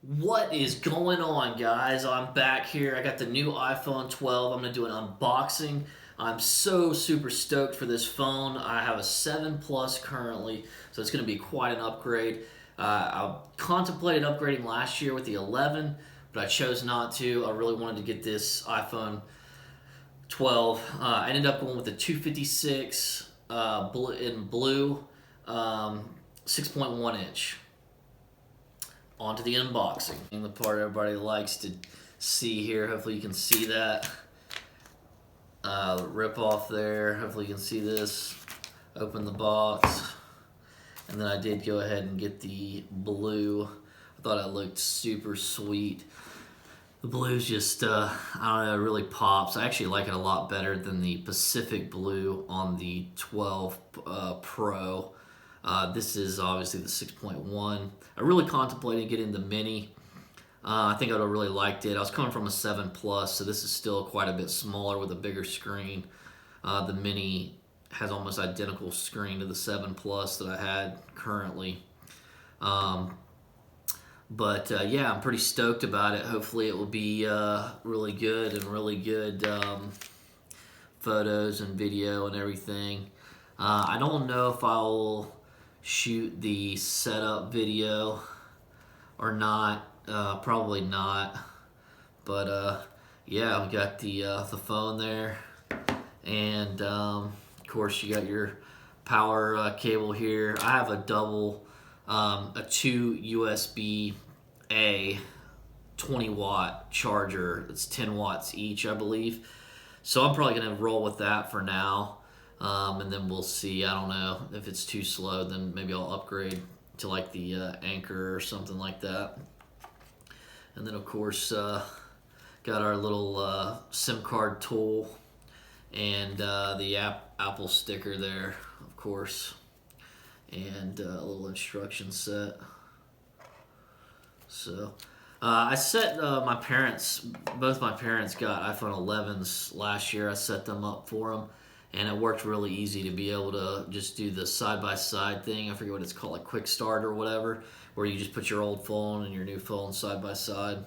What is going on, guys? I'm back here. I got the new iPhone 12. I'm going to do an unboxing. I'm so super stoked for this phone. I have a 7 Plus currently, so it's going to be quite an upgrade. I contemplated upgrading last year with the 11, but I chose not to. I really wanted to get this iPhone 12. I ended up going with the 256 in blue, 6.1 inch. On to the unboxing. The part everybody likes to see here. Hopefully you can see that. Rip off there. Hopefully you can see this. Open the box. And then I did go ahead and get the blue. I thought it looked super sweet. The blue's just, I don't know, it really pops. I actually like it a lot better than the Pacific blue on the 12 Pro. This is obviously the 6.1. I really contemplated getting the mini. I think I would have really liked it. I was coming from a 7 Plus, so this is still quite a bit smaller with a bigger screen. The mini has almost identical screen to the 7 Plus that I had currently. But yeah, I'm pretty stoked about it. Hopefully it will be really good and really good photos and video and everything. I don't know if I'll shoot the setup video or not. Probably not. But yeah, we got the phone there, and of course you got your power cable here. I have a 2 USB A 20-watt charger. It's 10 watts each, I believe. So I'm probably gonna roll with that for now. And then we'll see. I don't know if it's too slow, then maybe I'll upgrade to like the Anchor or something like that. And then of course got our little SIM card tool and the Apple sticker there, of course, and a little instruction set. So I set both my parents got iPhone 11s last year. I set them up for them. And it worked really easy to be able to just do the side-by-side thing. I forget what it's called, like quick start or whatever, where you just put your old phone and your new phone side-by-side.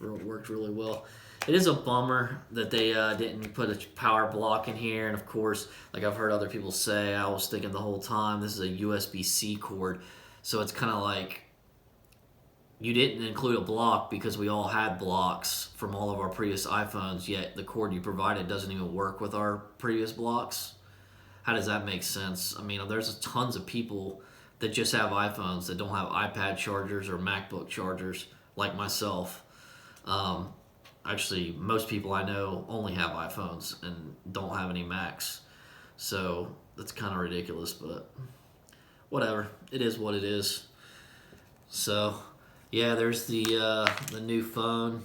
It worked really well. It is a bummer that they didn't put a power block in here. And of course, like I've heard other people say, I was thinking the whole time, this is a USB-C cord. So it's kind of like, you didn't include a block because we all had blocks from all of our previous iPhones, yet the cord you provided doesn't even work with our previous blocks. How does that make sense? I mean, there's tons of people that just have iPhones that don't have iPad chargers or MacBook chargers, like myself. Actually, most people I know only have iPhones and don't have any Macs. So that's kind of ridiculous, but whatever. It is what it is. So yeah, there's the new phone.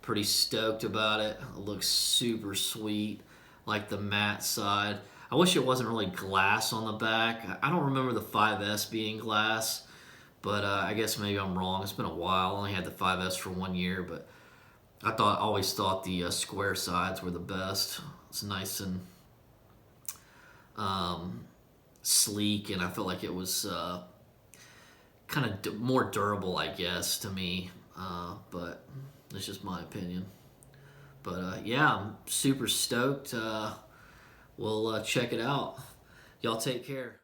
Pretty stoked about it. It looks super sweet, like the matte side. I wish it wasn't really glass on the back. I don't remember the 5S being glass, but I guess maybe I'm wrong. It's been a while. I only had the 5S for 1 year, but always thought the square sides were the best. It's nice and sleek, and I felt like it was kind of more durable, I guess, to me. But it's just my opinion. But yeah, I'm super stoked. We'll check it out. Y'all take care.